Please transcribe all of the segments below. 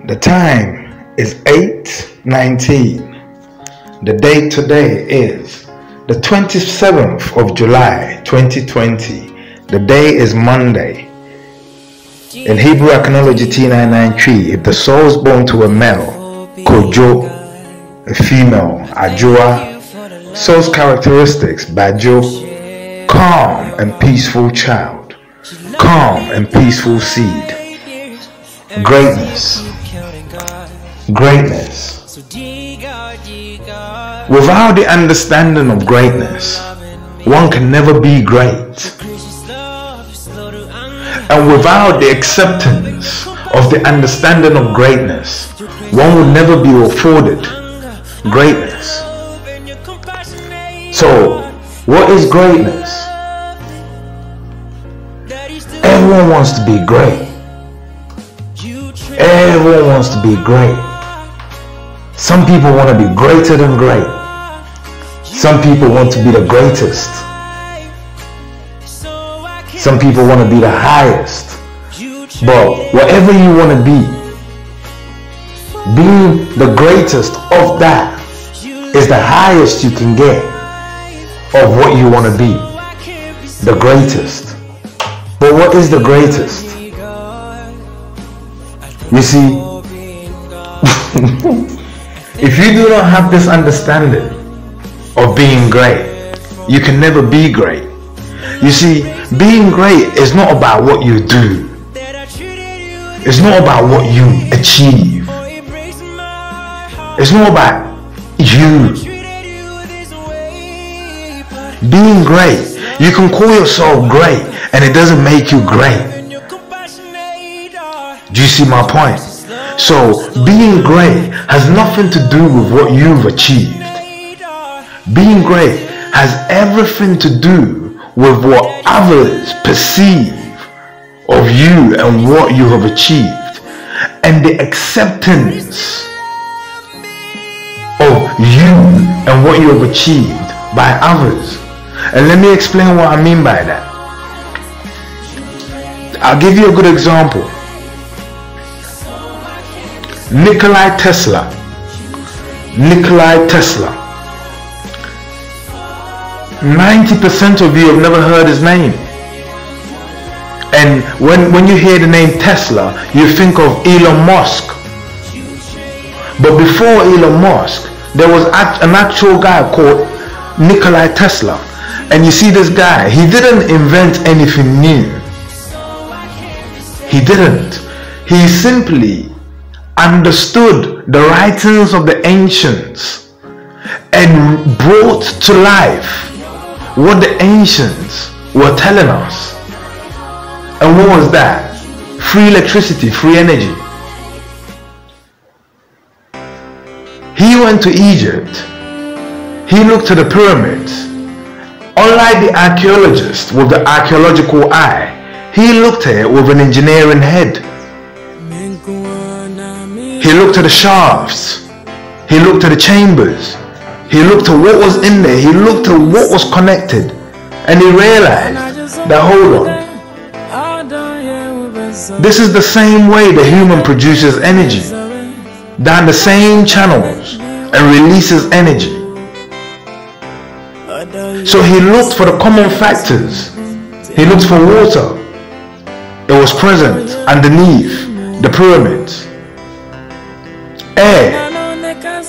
The time is 8:19. The date today is the 27th of July 2020. The day is Monday. In Hebrew Iconology T993, if the soul is born to a male, Kojo, a female, Ajua, soul's characteristics, Bajo, calm and peaceful child, calm and peaceful seed, greatness. Greatness. Without the understanding of greatness, one can never be great. And without the acceptance of the understanding of greatness, one will never be afforded greatness. So, what is greatness? Everyone wants to be great. Everyone wants to be great. Some people want to be greater than great. Some people want to be the greatest. Some people want to be the highest. But whatever you want to be, being the greatest of that is the highest you can get of what you want to be. The greatest. But what is the greatest? You see, if you do not have this understanding of being great, you can never be great. You see, being great is not about what you do. It's not about what you achieve. It's not about you. Being great, you can call yourself great and it doesn't make you great. Do you see my point? So, being great has nothing to do with what you've achieved. Being great has everything to do with what others perceive of you and what you have achieved, and the acceptance of you and what you have achieved by others. And let me explain what I mean by that. I'll give you a good example. Nikola Tesla. 90% of you have never heard his name. And when you hear the name Tesla, you think of Elon Musk. But before Elon Musk, there was an actual guy called Nikola Tesla. And you see this guy, he didn't invent anything new. He didn't. He simply understood the writings of the ancients and brought to life what the ancients were telling us. And what was that? Free electricity, free energy. He went to Egypt. He looked at the pyramids. Unlike the archaeologist with the archaeological eye, he looked at it with an engineering head. He looked at the shafts. He looked at the chambers. He looked at what was in there. He looked at what was connected. And he realized that, hold on, this is the same way the human produces energy, down the same channels, and releases energy. So he looked for the common factors. He looked for water. It was present underneath the pyramids. Air.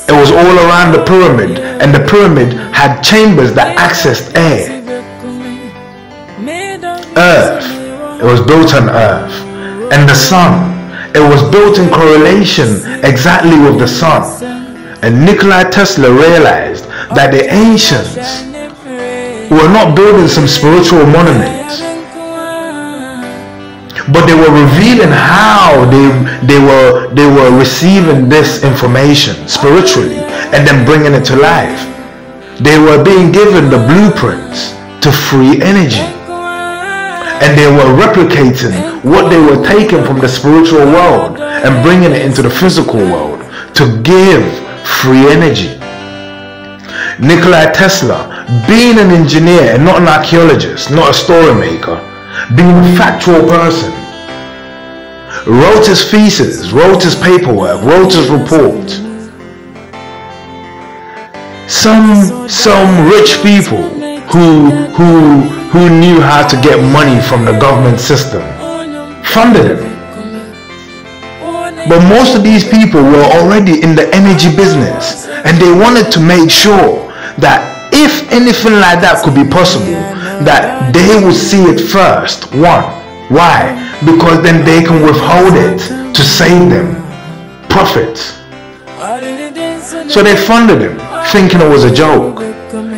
It was all around the pyramid, and the pyramid had chambers that accessed air. Earth. It was built on earth. And the sun. It was built in correlation exactly with the sun. And Nikola Tesla realized that the ancients were not building some spiritual monuments, but they were revealing how they were receiving this information spiritually and then bringing it to life. They were being given the blueprints to free energy, and they were replicating what they were taking from the spiritual world and bringing it into the physical world to give free energy. Nikola Tesla, being an engineer and not an archaeologist, not a story maker, being a factual person, wrote his thesis, wrote his paperwork, wrote his report. Some rich people who knew how to get money from the government system funded him. But most of these people were already in the energy business, and they wanted to make sure that if anything like that could be possible, that they would see it first. One, why? Because then they can withhold it to save them profits. So they funded him, thinking it was a joke.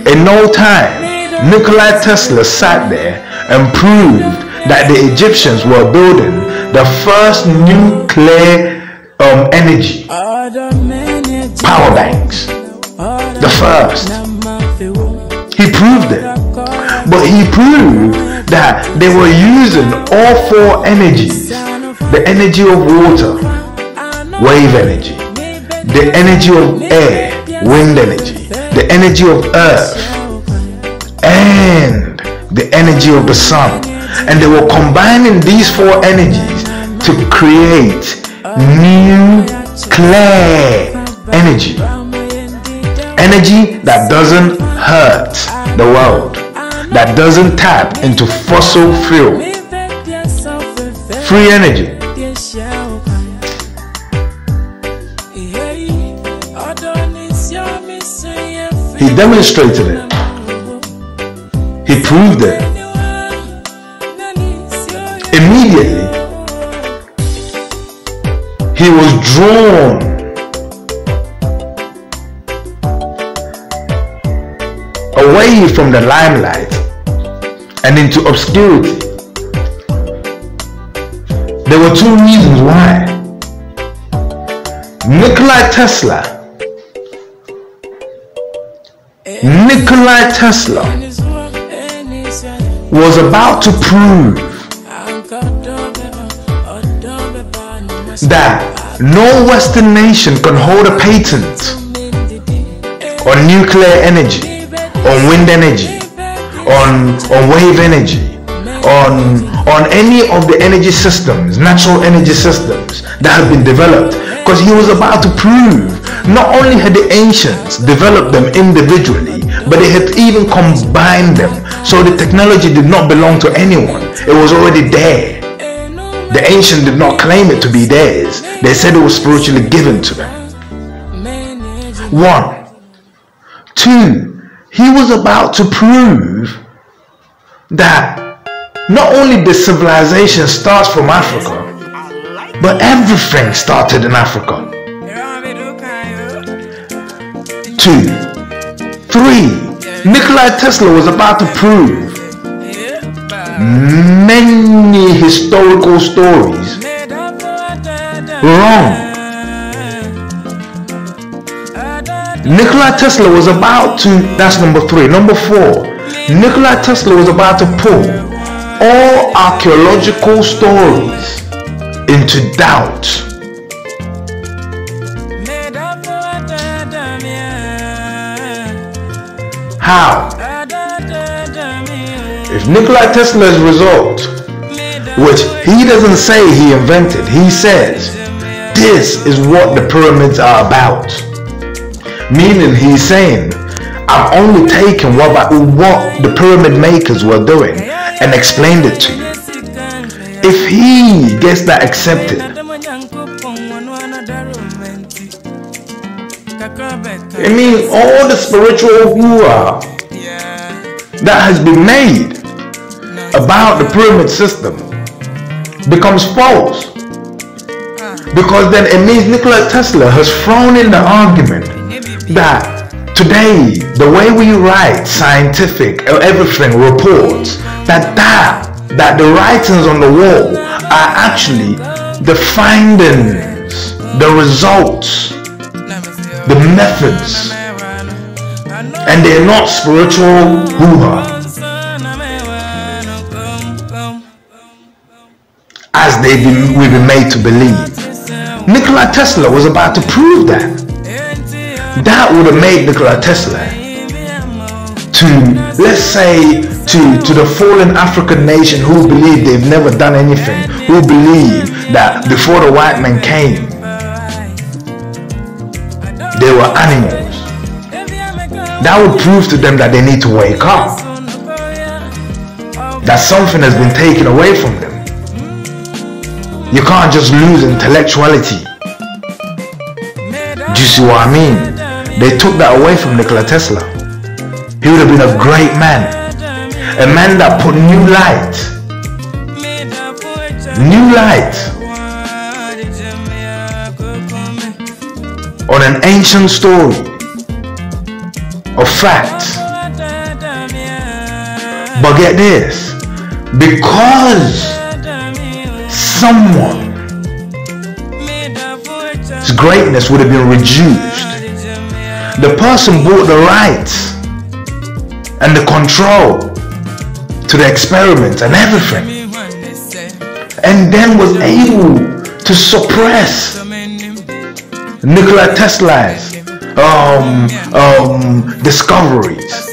In no time, Nikola Tesla sat there and proved that the Egyptians were building the first nuclear energy power banks. The first. He proved it. But he proved that they were using all four energies: the energy of water, wave energy; the energy of air, wind energy; the energy of earth, and the energy of the sun. And they were combining these four energies to create nuclear energy. Energy that doesn't hurt the world, that doesn't tap into fossil fuel. Free energy. He demonstrated it. He proved it. Immediately, he was drawn away from the limelight and into obscurity. There were two reasons why. Nikola Tesla was about to prove that no Western nation can hold a patent on nuclear energy, on wind energy, on wave energy, on any of the energy systems, natural energy systems that have been developed. Because he was about to prove not only had the ancients developed them individually, but they had even combined them. So the technology did not belong to anyone. It was already there. The ancients did not claim it to be theirs. They said it was spiritually given to them. 1. 2. He was about to prove that not only the civilization starts from Africa, but everything started in Africa. 2. 3. Nikola Tesla was about to prove many historical stories wrong. Nikola Tesla was about to, that's number 3. Number 4, Nikola Tesla was about to pull all archaeological stories into doubt. How? If Nikola Tesla's result, which he doesn't say he invented, he says this is what the pyramids are about. Meaning he's saying, I'm only taking what the pyramid makers were doing and explained it to you. If he gets that accepted, it means all the spiritual hoorah that has been made about the pyramid system becomes false. Because then it means Nikola Tesla has thrown in the argument that today the way we write scientific everything reports that the writings on the wall are actually the findings, the results, the methods, and they're not spiritual hoo-ha as we've been made to believe. Nikola Tesla was about to prove that. That would have made Nikola Tesla let's say, to the fallen African nation who believe they've never done anything, who believe that before the white man came, they were animals. That would prove to them that they need to wake up, that something has been taken away from them. You can't just lose intellectuality. Do you see what I mean? They took that away from Nikola Tesla. He would have been a great man. A man that put new light on an ancient story of facts. But get this, because someone's greatness would have been reduced, the person bought the rights and the control to the experiment and everything, and then was able to suppress Nikola Tesla's discoveries.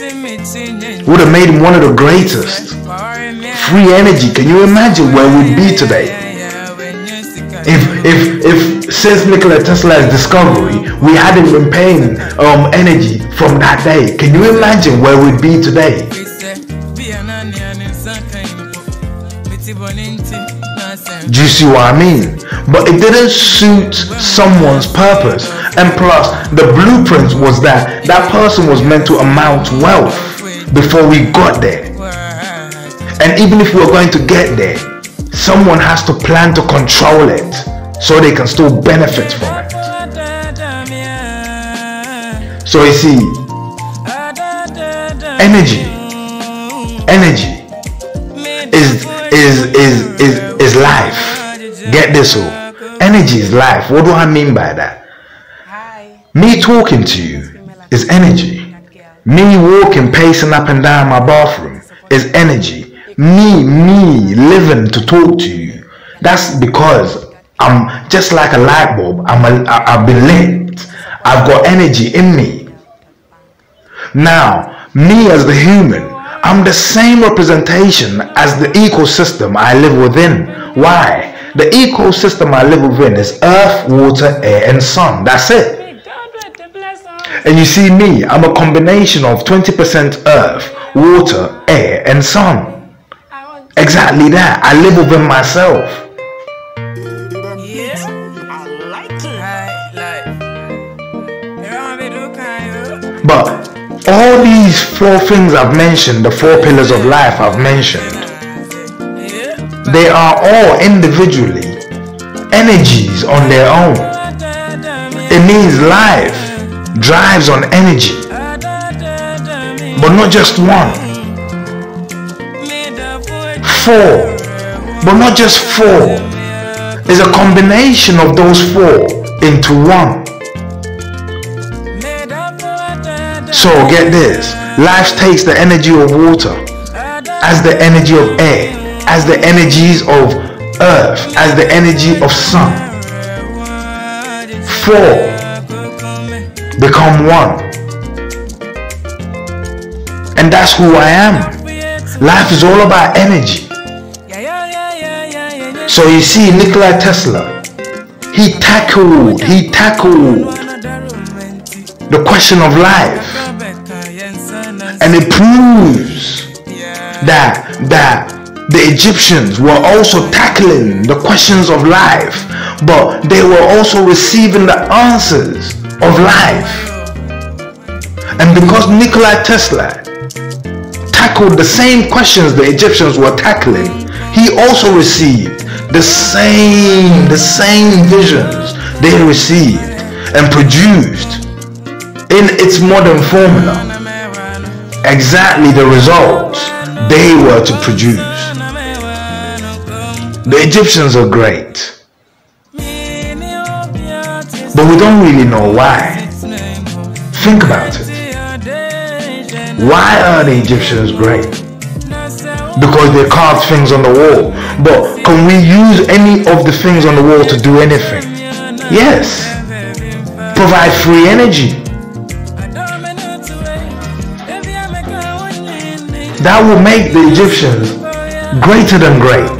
Would have made him one of the greatest. Free energy, can you imagine where we'd be today? If since Nikola Tesla's discovery, we hadn't been paying energy from that day, can you imagine where we'd be today? Do you see what I mean? But it didn't suit someone's purpose. And plus, the blueprint was that that person was meant to amount wealth before we got there. And even if we're going to get there, someone has to plan to control it so they can still benefit from it. So you see, energy is life. Get this all. Energy is life. What do I mean by that? Me talking to you is energy. Me walking, pacing up and down my bathroom is energy. Me living to talk to you, that's because I'm just like a light bulb. I've been lit. I've got energy in me. Now, me as the human, I'm the same representation as the ecosystem I live within. Why? The ecosystem I live within is earth, water, air, and sun. That's it. And you see me, I'm a combination of 20% earth, water, air, and sun. Exactly that. I live within myself. But all these four things I've mentioned, the four pillars of life I've mentioned, they are all individually energies on their own. It means life drives on energy, but not just one. Four, but not just four. It's a combination of those four into one. So get this, life takes the energy of water, as the energy of air, as the energies of earth, as the energy of sun. Four become one. And that's who I am. Life is all about energy. So you see, Nikola Tesla, he tackled the question of life. And it proves that the Egyptians were also tackling the questions of life, but they were also receiving the answers of life. And because Nikola Tesla tackled the same questions the Egyptians were tackling, he also received the same visions they received and produced in its modern formula exactly the results they were to produce. The Egyptians are great, but we don't really know why. Think about it. Why are the Egyptians great? Because they carved things on the wall. But can we use any of the things on the wall to do anything? Yes. Provide free energy. that will make the Egyptians greater than great.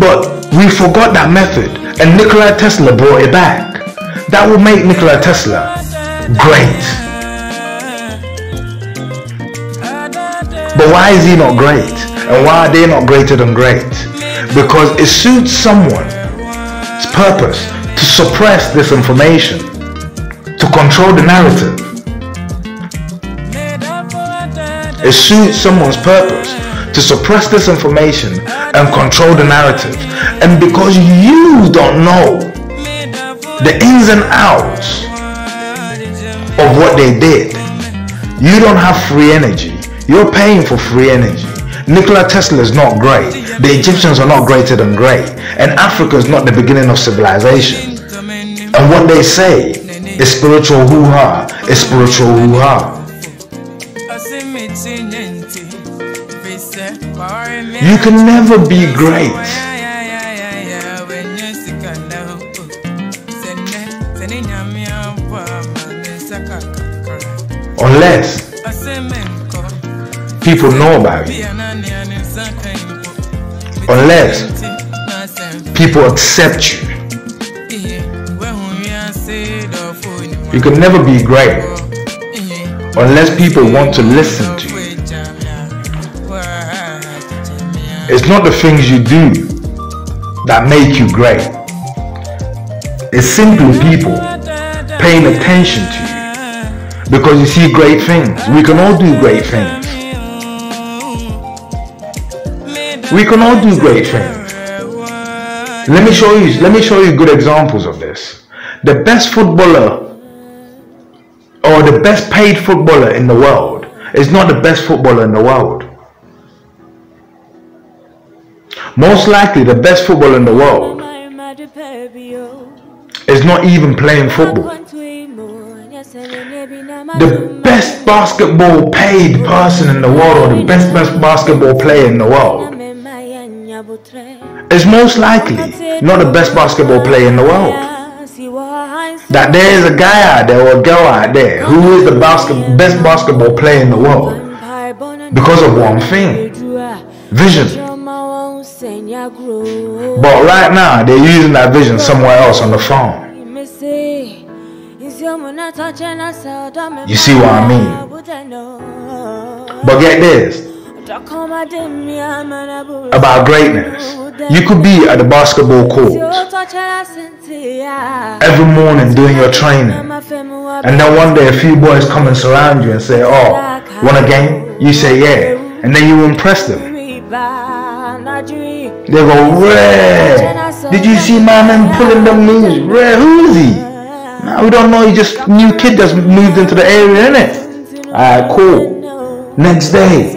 But we forgot that method, and Nikola Tesla brought it back. That will make Nikola Tesla great. But why is he not great? And why are they not greater than great? Because it suits someone's purpose to suppress this information, to control the narrative. It suits someone's purpose to suppress this information and control the narrative. And because you don't know the ins and outs of what they did, you don't have free energy. You're paying for free energy. Nikola Tesla is not great. The Egyptians are not greater than great. And Africa is not the beginning of civilization. And what they say is spiritual hoo-ha. Is spiritual hoo-ha. You can never be great unless people know about you, unless people accept you. You can never be great unless people want to listen to you. It's not the things you do that make you great. It's simply people paying attention to you because you see great things. We can all do great things. We can all do great things. Let me show you good examples of this. The best footballer or the best paid footballer in the world is not the best footballer in the world. Most likely the best footballer in the world is not even playing football. The best basketball paid person in the world, or the best basketball player in the world, is most likely not the best basketball player in the world. That there is a guy out there or a girl out there who is the best basketball player in the world because of one thing: vision. But right now they're using that vision somewhere else on the phone. You see what I mean? But get this about greatness. You could be at the basketball court every morning doing your training, and then one day a few boys come and surround you and say, "Oh, want a game?" You say, "Yeah," and then you impress them. They go, "Ray, did you see my man pulling them knees? Ray, who is he?" "No, we don't know. He just new kid just moved into the area, innit?" Alright, cool. Next day,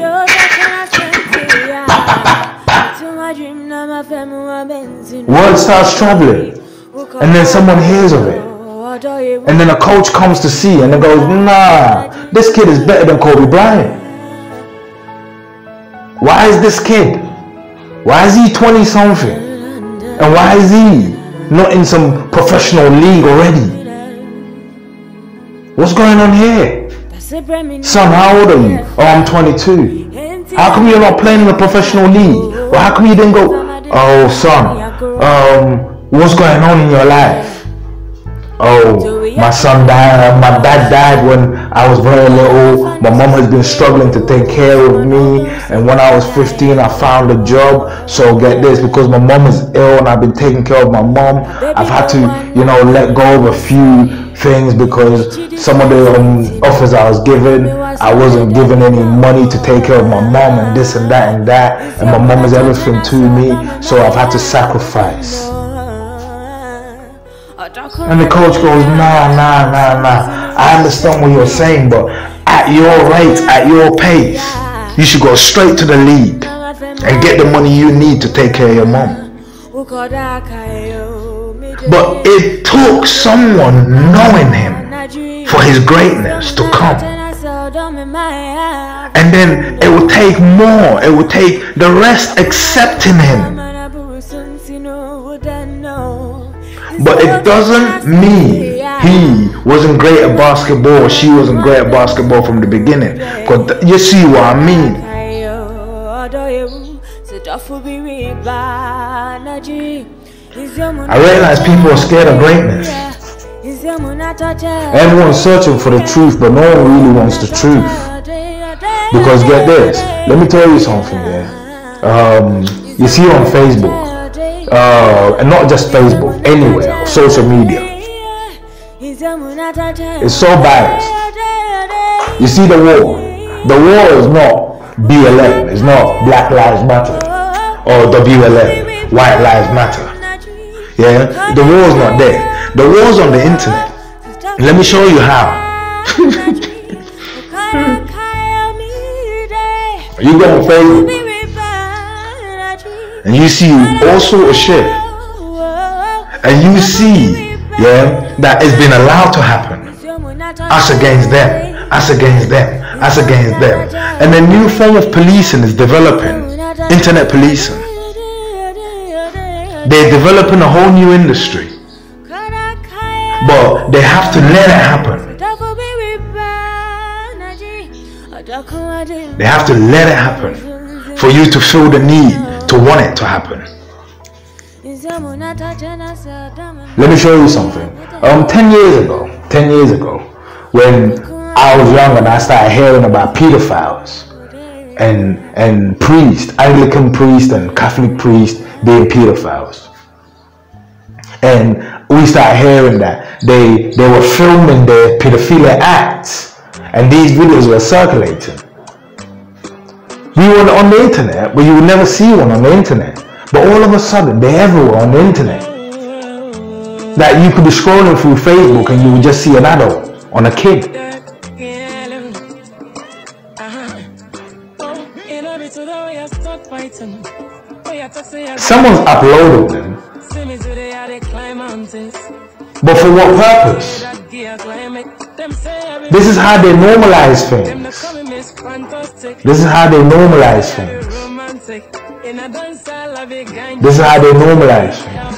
word starts traveling, and then someone hears of it, and then a coach comes to see, and they goes, "Nah, this kid is better than Kobe Bryant." Why is this kid? Why is he 20 something? And why is he not in some professional league already? What's going on here? Son, how old are you? "Oh, I'm 22. How come you're not playing in a professional league? Or how come you didn't go?" "Oh, son, what's going on in your life?" "Oh, my son died. My dad died when I was very little. My mom has been struggling to take care of me. And when I was 15, I found a job. So get this, because my mom is ill and I've been taking care of my mom, I've had to, let go of a few things because some of the offers I was given, I wasn't given any money to take care of my mom and this and that and that. And my mom is everything to me. So I've had to sacrifice." And the coach goes, nah. I understand what you're saying, but at your rate, at your pace, you should go straight to the league and get the money you need to take care of your mom. But it took someone knowing him for his greatness to come. And then it will take more. It will take the rest accepting him. But it doesn't mean he wasn't great at basketball, she wasn't great at basketball from the beginning. Because you see what I mean? I realize people are scared of greatness. Everyone's searching for the truth, but no one really wants the truth. Because get this, let me tell you something, yeah. You see on Facebook, and not just Facebook, anywhere, social media, it's so biased. You see the war. The war is not BLM, it's not Black Lives Matter or WLM, White Lives Matter. Yeah, the war is not there. The war is on the internet. Let me show you how. You go on Facebook and you see all sort of shit, and you see, yeah, that it's been allowed to happen. Us against them, us against them, us against them. And a new form of policing is developing, internet policing. They're developing a whole new industry, but they have to let it happen. They have to let it happen for you to feel the need to want it to happen. Let me show you something. 10 years ago, when I was young and I started hearing about pedophiles and priests, Anglican priests and Catholic priests being pedophiles. And we started hearing that they were filming their pedophilia acts, and these videos were circulating. We were on the internet, but you would never see one on the internet. But all of a sudden, they're everywhere on the internet. That you could be scrolling through Facebook and you would just see an adult on a kid. Someone's uploaded them. But for what purpose? This is how they normalize things. This is how they normalize things. This is how they normalize things.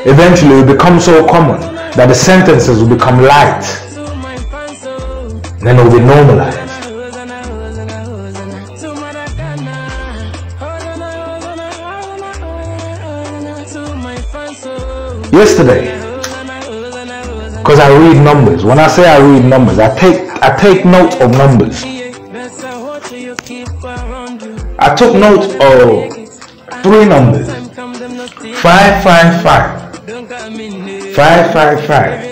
Eventually it becomes so common that the sentences will become light. Then it will be normalized. Yesterday, because I read numbers. When I say I read numbers, I take note of numbers. I took note of 3 numbers: 555, 555,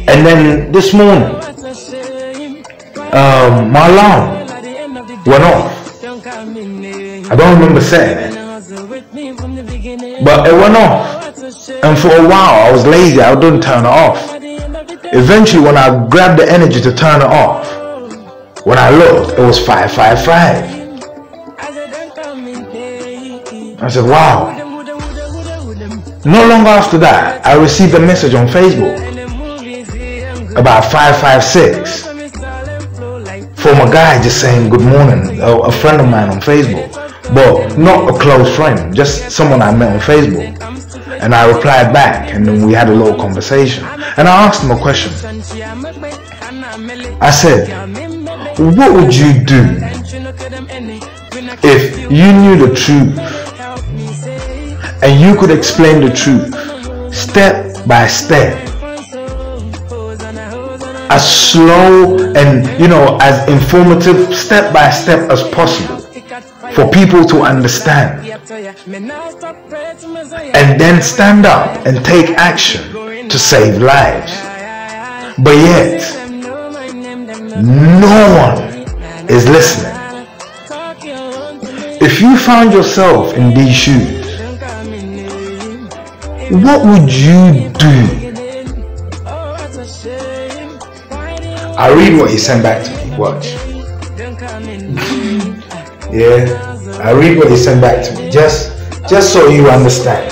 and then this morning, my alarm went off. I don't remember setting it, but it went off. And for a while I was lazy, I didn't turn it off. Eventually when I grabbed the energy to turn it off, when I looked, it was 555. I said, wow. Not long after that, I received a message on Facebook about 556 from a guy just saying good morning, a friend of mine on Facebook, but not a close friend, just someone I met on Facebook. And I replied back, and then we had a little conversation. And I asked him a question. I said, what would you do if you knew the truth and you could explain the truth step by step, as slow and as informative step by step as possible, for people to understand, and then stand up and take action to save lives? But yet no one is listening. If you found yourself in these shoes, what would you do? I read what he sent back to me. Watch. Yeah, I read what he sent back to me, just so you understand.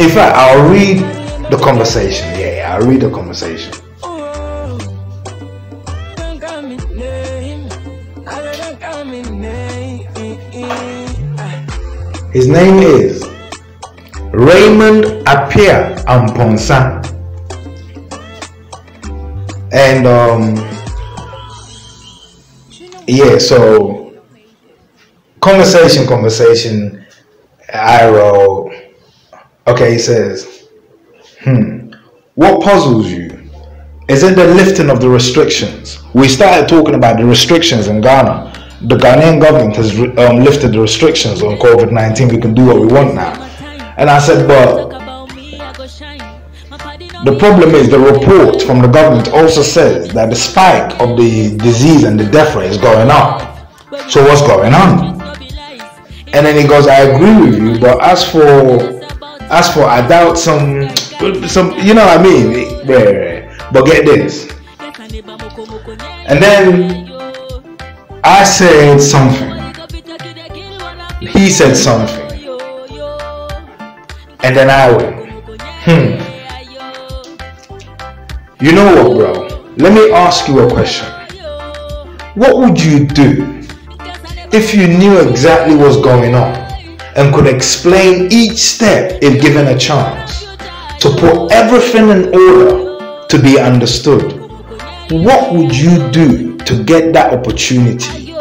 In fact, I'll read the conversation. Yeah, I'll read the conversation. His name is Raymond Appiah Amponsa. And yeah, so conversation, I wrote, okay, he says, what puzzles you? Is it the lifting of the restrictions? We started talking about the restrictions in Ghana. The Ghanaian government has lifted the restrictions on COVID-19. We can do what we want now. And I said, but the problem is the report from the government also says that the spike of the disease and the death rate is going up. So what's going on? And then he goes, I agree with you, but as for I doubt some, you know what I mean? But get this. And then I said something. He said something. And then I went, You know what, bro? Let me ask you a question. What would you do if you knew exactly what's going on and could explain each step if given a chance to put everything in order to be understood? What would you do to get that opportunity?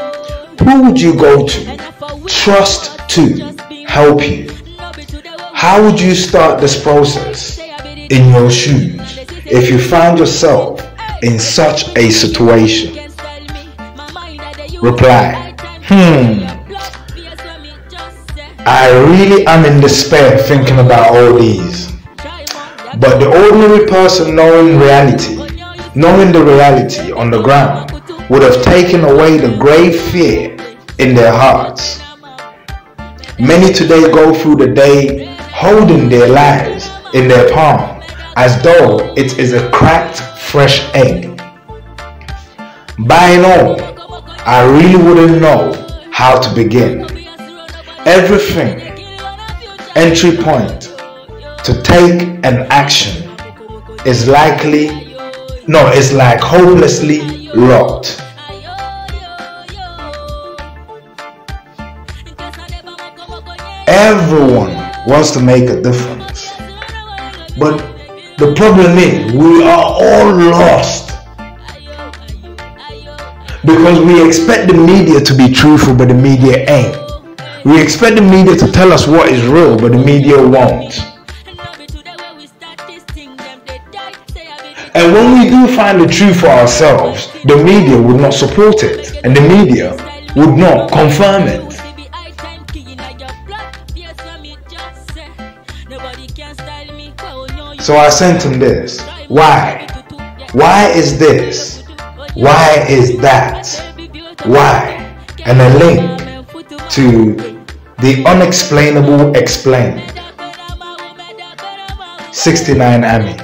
Who would you go to, trust to help you? How would you start this process in your shoes if you find yourself in such a situation? Reply, I really am in despair thinking about all these. But the ordinary person knowing the reality on the ground would have taken away the grave fear in their hearts. Many today go through the day holding their lives in their palm as though it is a cracked fresh egg. By and all, I really wouldn't know how to begin. Everything, entry point to take an action is like hopelessly locked. Everyone wants to make a difference, but the problem is we are all lost because we expect the media to be truthful, but the media ain't. We expect the media to tell us what is real, but the media won't. And when we do find the truth for ourselves, the media would not support it, and the media would not confirm it. So I sent him this. Why? Why is this? Why is that? Why? And a link to The Unexplainable Explained. 69 Ami.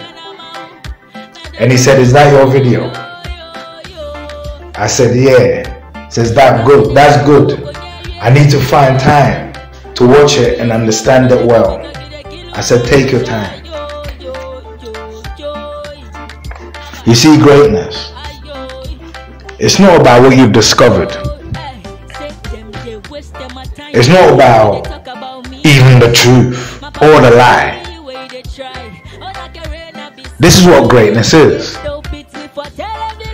And he said, is that your video? I said, yeah. He says, that's good. That's good. I need to find time to watch it and understand it well. I said, take your time. You see, greatness, it's not about what you've discovered. It's not about even the truth or the lie. This is what greatness is.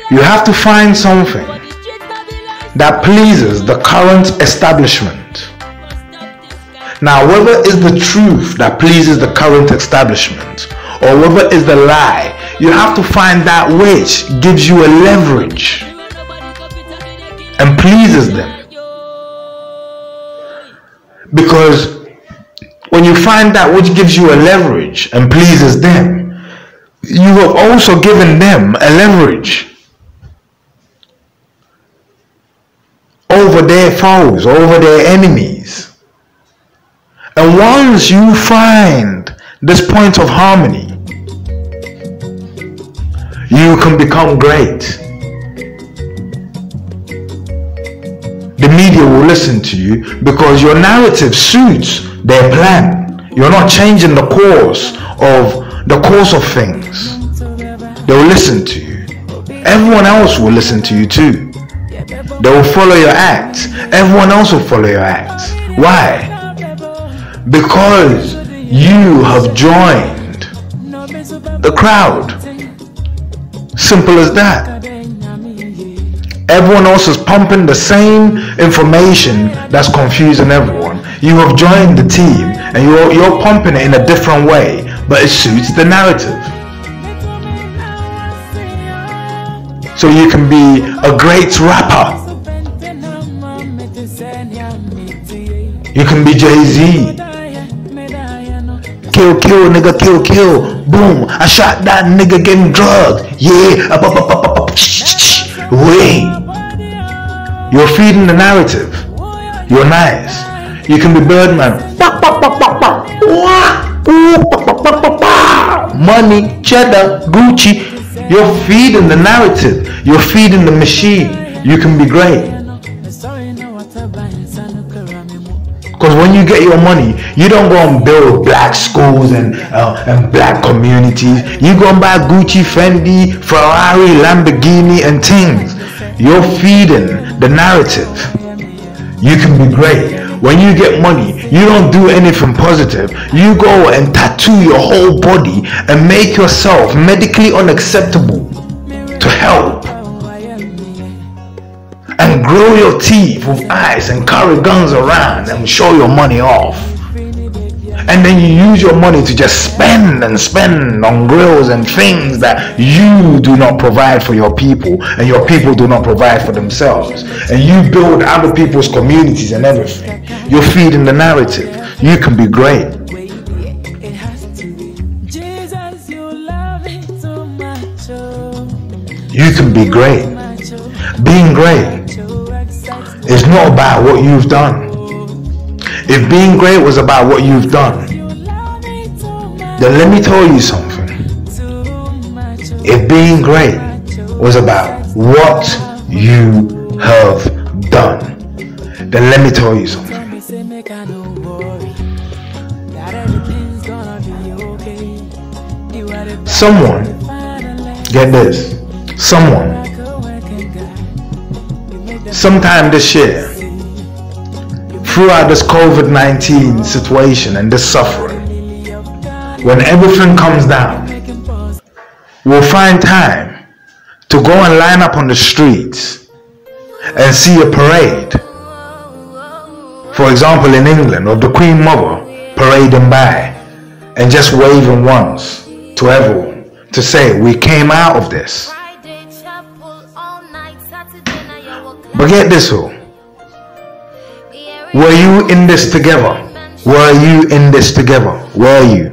You have to find something that pleases the current establishment. Now, whether it's the truth that pleases the current establishment or whether it's the lie, you have to find that which gives you a leverage and pleases them. Because when you find that which gives you a leverage and pleases them, you have also given them a leverage over their foes, over their enemies. And once you find this point of harmony, you can become great. The media will listen to you because your narrative suits their plan. You're not changing the course of things. They will listen to you. Everyone else will listen to you too. They will follow your acts. Everyone else will follow your acts. Why? Because you have joined the crowd. Simple as that. Everyone else is pumping the same information that's confusing everyone. You have joined the team and you're pumping it in a different way, but it suits the narrative. So you can be a great rapper. You can be Jay-Z. Kill, kill, nigga, kill, kill. Boom, I shot that nigga getting drugged. Yeah. Wait. You're feeding the narrative. You're nice. You can be Birdman. Money, cheddar, Gucci. You're feeding the narrative. You're feeding the machine. You can be great. Because when you get your money, you don't go and build black schools and black communities. You go and buy Gucci, Fendi, Ferrari, Lamborghini and things. You're feeding the narrative. You can be great. When you get money, you don't do anything positive. You go and tattoo your whole body and make yourself medically unacceptable to help. And grow your teeth with ice and carry guns around and show your money off. And then you use your money to just spend and spend on grills and things that you do not provide for your people and your people do not provide for themselves. And you build other people's communities and everything. You're feeding the narrative. You can be great. You can be great. Being great is not about what you've done. If being great was about what you've done, then let me tell you something. If being great was about what you have done, then let me tell you something. Someone, get this, sometime this year, throughout this COVID-19 situation and this suffering, when everything comes down, we'll find time to go and line up on the streets and see a parade. For example, in England, of the Queen Mother parading by and just waving once to everyone to say, we came out of this. But get this, were you in this together? Were you in this together? Were you?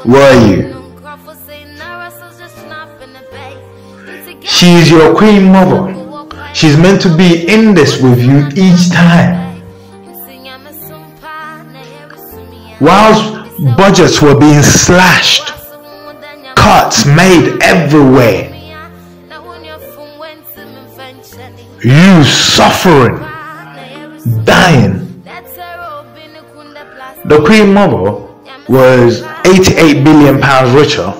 Were you? She is your Queen Mother. She's meant to be in this with you each time. Whilst budgets were being slashed, cuts made everywhere, you suffering, dying. The Queen Mother was 88 billion pounds richer,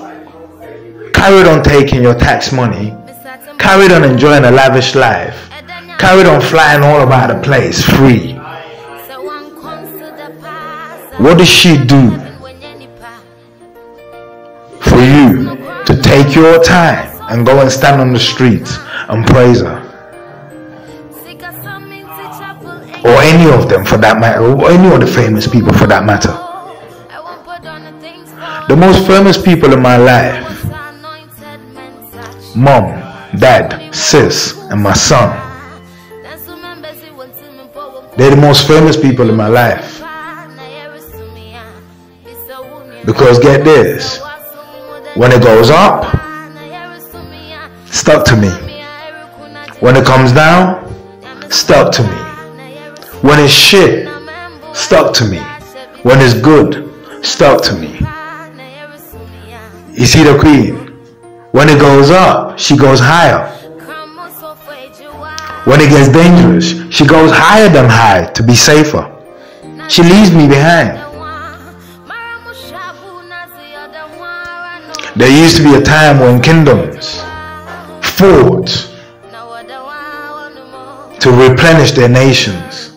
carried on taking your tax money, carried on enjoying a lavish life, carried on flying all about the place free. What does she do for you to take your time and go and stand on the streets and praise her? Or any of them for that matter, or any of the famous people for that matter. The most famous people in my life, mom, dad, sis, and my son, they're the most famous people in my life. Because get this, when it goes up, stuck to me. When it comes down, stuck to me. When it's shit, stuck to me. When it's good, stuck to me. You see the Queen? When it goes up, she goes higher. When it gets dangerous, she goes higher than high to be safer. She leaves me behind. There used to be a time when kingdoms fought to replenish their nations.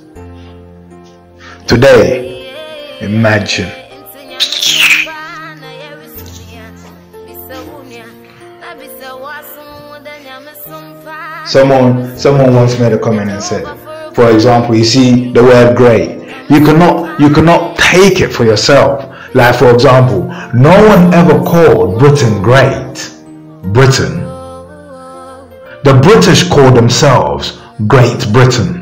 Today, imagine. Someone once made a comment and said, for example, you see the word great. You cannot take it for yourself. Like, for example, no one ever called Britain great. Britain. The British called themselves Great Britain.